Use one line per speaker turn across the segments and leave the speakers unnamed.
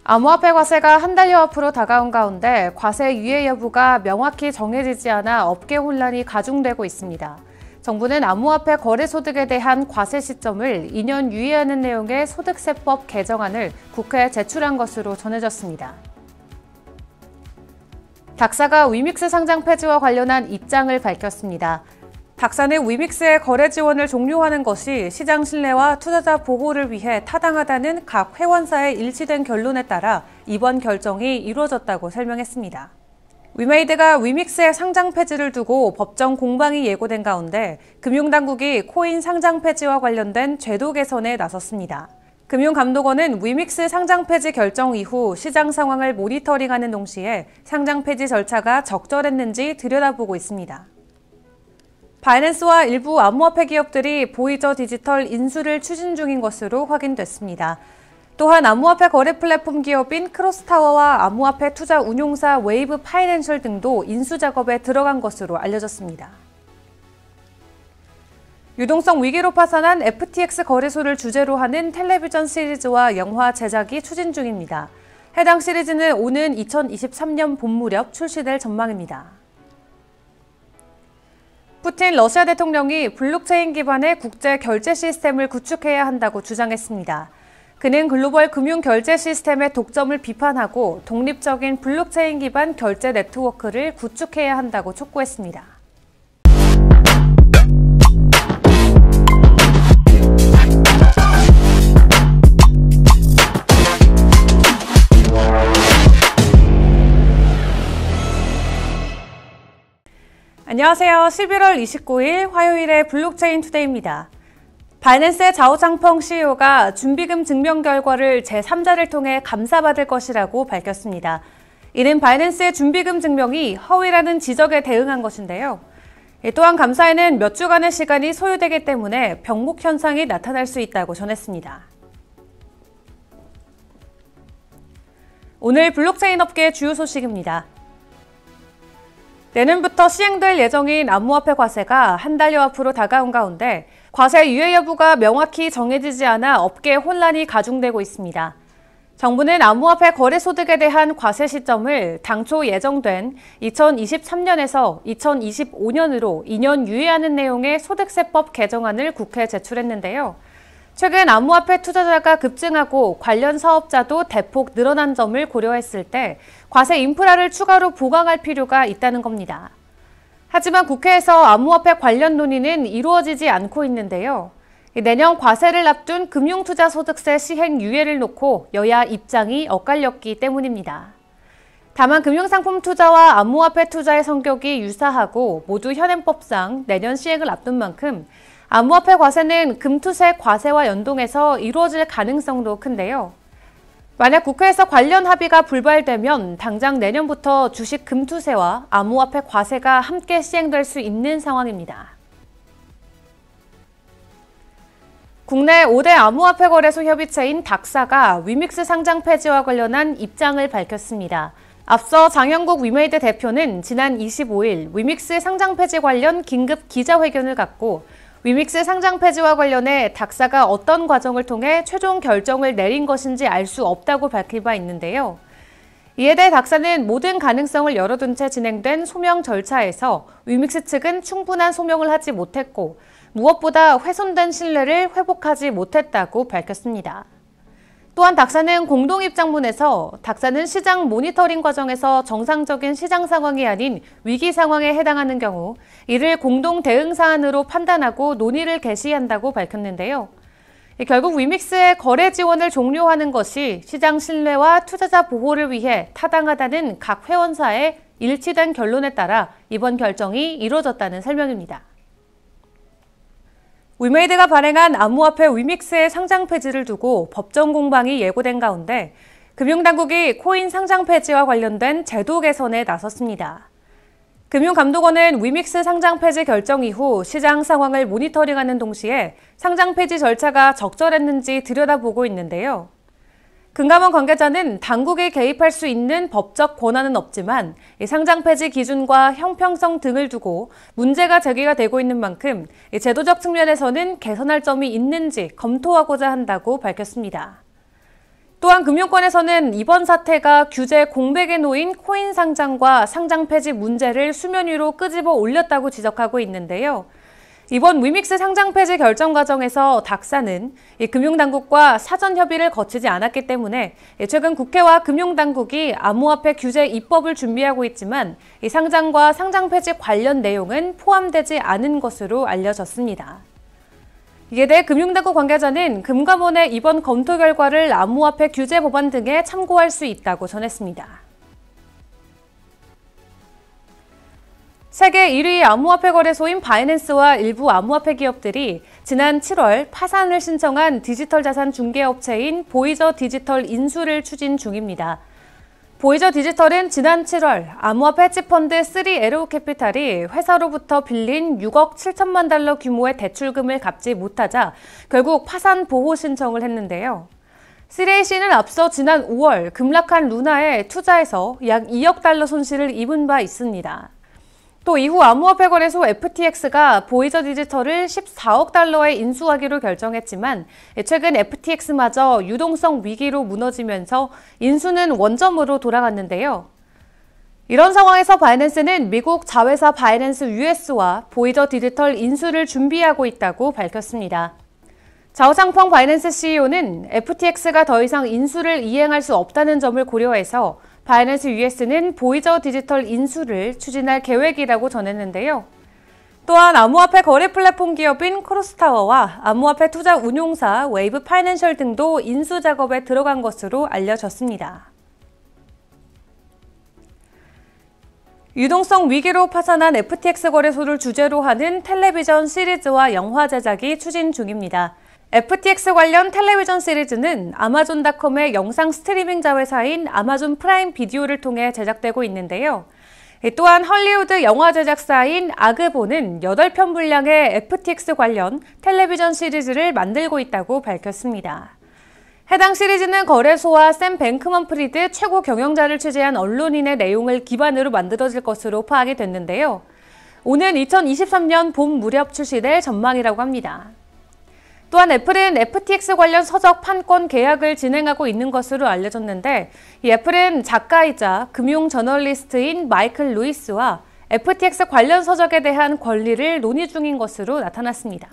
암호화폐 과세가 한 달여 앞으로 다가온 가운데 과세 유예 여부가 명확히 정해지지 않아 업계 혼란이 가중되고 있습니다. 정부는 암호화폐 거래소득에 대한 과세 시점을 2년 유예하는 내용의 소득세법 개정안을 국회에 제출한 것으로 전해졌습니다. 닥사가 위믹스 상장 폐지와 관련한 입장을 밝혔습니다. 닥사는 위믹스의 거래 지원을 종료하는 것이 시장 신뢰와 투자자 보호를 위해 타당하다는 각 회원사의 일치된 결론에 따라 이번 결정이 이루어졌다고 설명했습니다. 위메이드가 위믹스의 상장 폐지를 두고 법정 공방이 예고된 가운데 금융당국이 코인 상장 폐지와 관련된 제도 개선에 나섰습니다. 금융감독원은 위믹스 상장 폐지 결정 이후 시장 상황을 모니터링하는 동시에 상장 폐지 절차가 적절했는지 들여다보고 있습니다. 바이낸스와 일부 암호화폐 기업들이 보이저 디지털 인수를 추진 중인 것으로 확인됐습니다. 또한 암호화폐 거래 플랫폼 기업인 크로스타워와 암호화폐 투자 운용사 웨이브 파이낸셜 등도 인수 작업에 들어간 것으로 알려졌습니다. 유동성 위기로 파산한 FTX 거래소를 주제로 하는 텔레비전 시리즈와 영화 제작이 추진 중입니다. 해당 시리즈는 오는 2023년 봄 무렵 출시될 전망입니다. 푸틴 러시아 대통령이 블록체인 기반의 국제 결제 시스템을 구축해야 한다고 주장했습니다. 그는 글로벌 금융 결제 시스템의 독점을 비판하고 독립적인 블록체인 기반 결제 네트워크를 구축해야 한다고 촉구했습니다. 안녕하세요. 11월 29일 화요일의 블록체인 투데이입니다. 바이낸스의 자오 장펑 CEO가 준비금 증명 결과를 제3자를 통해 감사받을 것이라고 밝혔습니다. 이는 바이낸스의 준비금 증명이 허위라는 지적에 대응한 것인데요. 또한 감사에는 몇 주간의 시간이 소요되기 때문에 병목 현상이 나타날 수 있다고 전했습니다. 오늘 블록체인 업계의 주요 소식입니다. 내년부터 시행될 예정인 암호화폐 과세가 한 달여 앞으로 다가온 가운데 과세 유예 여부가 명확히 정해지지 않아 업계 혼란이 가중되고 있습니다. 정부는 암호화폐 거래 소득에 대한 과세 시점을 당초 예정된 2023년에서 2025년으로 2년 유예하는 내용의 소득세법 개정안을 국회에 제출했는데요. 최근 암호화폐 투자자가 급증하고 관련 사업자도 대폭 늘어난 점을 고려했을 때 과세 인프라를 추가로 보강할 필요가 있다는 겁니다. 하지만 국회에서 암호화폐 관련 논의는 이루어지지 않고 있는데요. 내년 과세를 앞둔 금융투자소득세 시행 유예를 놓고 여야 입장이 엇갈렸기 때문입니다. 다만 금융상품 투자와 암호화폐 투자의 성격이 유사하고 모두 현행법상 내년 시행을 앞둔 만큼 암호화폐 과세는 금투세 과세와 연동해서 이루어질 가능성도 큰데요. 만약 국회에서 관련 합의가 불발되면 당장 내년부터 주식 금투세와 암호화폐 과세가 함께 시행될 수 있는 상황입니다. 국내 5대 암호화폐 거래소 협의체인 닥사가 위믹스 상장 폐지와 관련한 입장을 밝혔습니다. 앞서 장영국 위메이드 대표는 지난 25일 위믹스 상장 폐지 관련 긴급 기자회견을 갖고 위믹스 상장 폐지와 관련해 닥사가 어떤 과정을 통해 최종 결정을 내린 것인지 알 수 없다고 밝힌 바 있는데요. 이에 대해 닥사는 모든 가능성을 열어둔 채 진행된 소명 절차에서 위믹스 측은 충분한 소명을 하지 못했고 무엇보다 훼손된 신뢰를 회복하지 못했다고 밝혔습니다. 또한 닥사는 공동 입장문에서 닥사는 시장 모니터링 과정에서 정상적인 시장 상황이 아닌 위기 상황에 해당하는 경우 이를 공동 대응 사안으로 판단하고 논의를 개시한다고 밝혔는데요. 결국 위믹스의 거래 지원을 종료하는 것이 시장 신뢰와 투자자 보호를 위해 타당하다는 각 회원사의 일치된 결론에 따라 이번 결정이 이루어졌다는 설명입니다. 위메이드가 발행한 암호화폐 위믹스의 상장 폐지를 두고 법정 공방이 예고된 가운데 금융당국이 코인 상장 폐지와 관련된 제도 개선에 나섰습니다. 금융감독원은 위믹스 상장 폐지 결정 이후 시장 상황을 모니터링하는 동시에 상장 폐지 절차가 적절했는지 들여다보고 있는데요. 금감원 관계자는 당국이 개입할 수 있는 법적 권한은 없지만 상장 폐지 기준과 형평성 등을 두고 문제가 제기가 되고 있는 만큼 제도적 측면에서는 개선할 점이 있는지 검토하고자 한다고 밝혔습니다. 또한 금융권에서는 이번 사태가 규제 공백에 놓인 코인 상장과 상장 폐지 문제를 수면 위로 끄집어 올렸다고 지적하고 있는데요. 이번 위믹스 상장 폐지 결정 과정에서 닥사는 금융당국과 사전 협의를 거치지 않았기 때문에 최근 국회와 금융당국이 암호화폐 규제 입법을 준비하고 있지만 이 상장과 상장 폐지 관련 내용은 포함되지 않은 것으로 알려졌습니다. 이에 대해 금융당국 관계자는 금감원의 이번 검토 결과를 암호화폐 규제 법안 등에 참고할 수 있다고 전했습니다. 세계 1위 암호화폐 거래소인 바이낸스와 일부 암호화폐 기업들이 지난 7월 파산을 신청한 디지털 자산 중개업체인 보이저 디지털 인수를 추진 중입니다. 보이저 디지털은 지난 7월 암호화폐 헤지펀드 3에로 캐피탈이 회사로부터 빌린 6억 7천만 달러 규모의 대출금을 갚지 못하자 결국 파산 보호 신청을 했는데요. 3AC는 앞서 지난 5월 급락한 루나에 투자해서 약 2억 달러 손실을 입은 바 있습니다. 또 이후 암호화폐 거래소 FTX가 보이저 디지털을 14억 달러에 인수하기로 결정했지만 최근 FTX마저 유동성 위기로 무너지면서 인수는 원점으로 돌아갔는데요. 이런 상황에서 바이낸스는 미국 자회사 바이낸스 US와 보이저 디지털 인수를 준비하고 있다고 밝혔습니다. 자오상펑 바이낸스 CEO는 FTX가 더 이상 인수를 이행할 수 없다는 점을 고려해서 바이낸스 US는 보이저 디지털 인수를 추진할 계획이라고 전했는데요. 또한 암호화폐 거래 플랫폼 기업인 크로스타워와 암호화폐 투자 운용사 웨이브 파이낸셜 등도 인수 작업에 들어간 것으로 알려졌습니다. 유동성 위기로 파산한 FTX 거래소를 주제로 하는 텔레비전 시리즈와 영화 제작이 추진 중입니다. FTX 관련 텔레비전 시리즈는 아마존닷컴의 영상 스트리밍 자회사인 아마존 프라임 비디오를 통해 제작되고 있는데요. 또한 헐리우드 영화 제작사인 아그보는 8편 분량의 FTX 관련 텔레비전 시리즈를 만들고 있다고 밝혔습니다. 해당 시리즈는 거래소와 샘 뱅크먼 프리드 최고 경영자를 취재한 언론인의 내용을 기반으로 만들어질 것으로 파악이 됐는데요. 오는 2023년 봄 무렵 출시될 전망이라고 합니다. 또한 애플은 FTX 관련 서적 판권 계약을 진행하고 있는 것으로 알려졌는데 이 애플은 작가이자 금융 저널리스트인 마이클 루이스와 FTX 관련 서적에 대한 권리를 논의 중인 것으로 나타났습니다.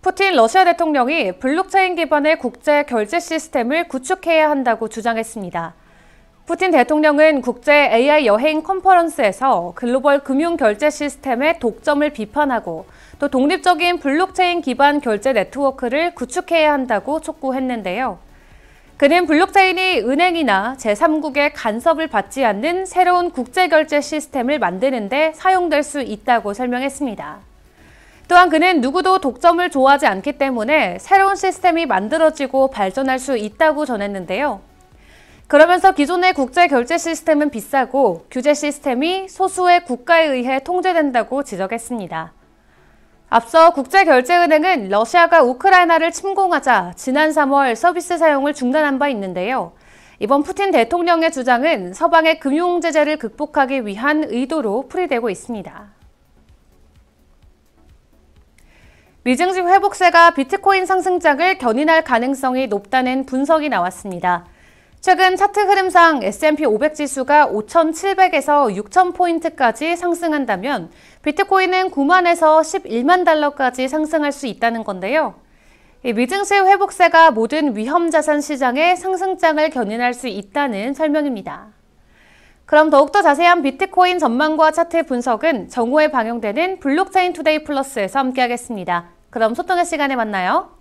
푸틴 러시아 대통령이 블록체인 기반의 국제 결제 시스템을 구축해야 한다고 주장했습니다. 푸틴 대통령은 국제 AI 여행 컨퍼런스에서 글로벌 금융 결제 시스템의 독점을 비판하고 또 독립적인 블록체인 기반 결제 네트워크를 구축해야 한다고 촉구했는데요. 그는 블록체인이 은행이나 제3국의 간섭을 받지 않는 새로운 국제 결제 시스템을 만드는 데 사용될 수 있다고 설명했습니다. 또한 그는 누구도 독점을 좋아하지 않기 때문에 새로운 시스템이 만들어지고 발전할 수 있다고 전했는데요. 그러면서 기존의 국제 결제 시스템은 비싸고 규제 시스템이 소수의 국가에 의해 통제된다고 지적했습니다. 앞서 국제결제은행은 러시아가 우크라이나를 침공하자 지난 3월 서비스 사용을 중단한 바 있는데요. 이번 푸틴 대통령의 주장은 서방의 금융 제재를 극복하기 위한 의도로 풀이되고 있습니다. 미증시 회복세가 비트코인 상승장을 견인할 가능성이 높다는 분석이 나왔습니다. 최근 차트 흐름상 S&P 500 지수가 5,700에서 6,000포인트까지 상승한다면 비트코인은 9만에서 11만 달러까지 상승할 수 있다는 건데요. 미증시 회복세가 모든 위험자산 시장의 상승장을 견인할 수 있다는 설명입니다. 그럼 더욱더 자세한 비트코인 전망과 차트 분석은 정오에 방영되는 블록체인 투데이 플러스에서 함께하겠습니다. 그럼 소통의 시간에 만나요.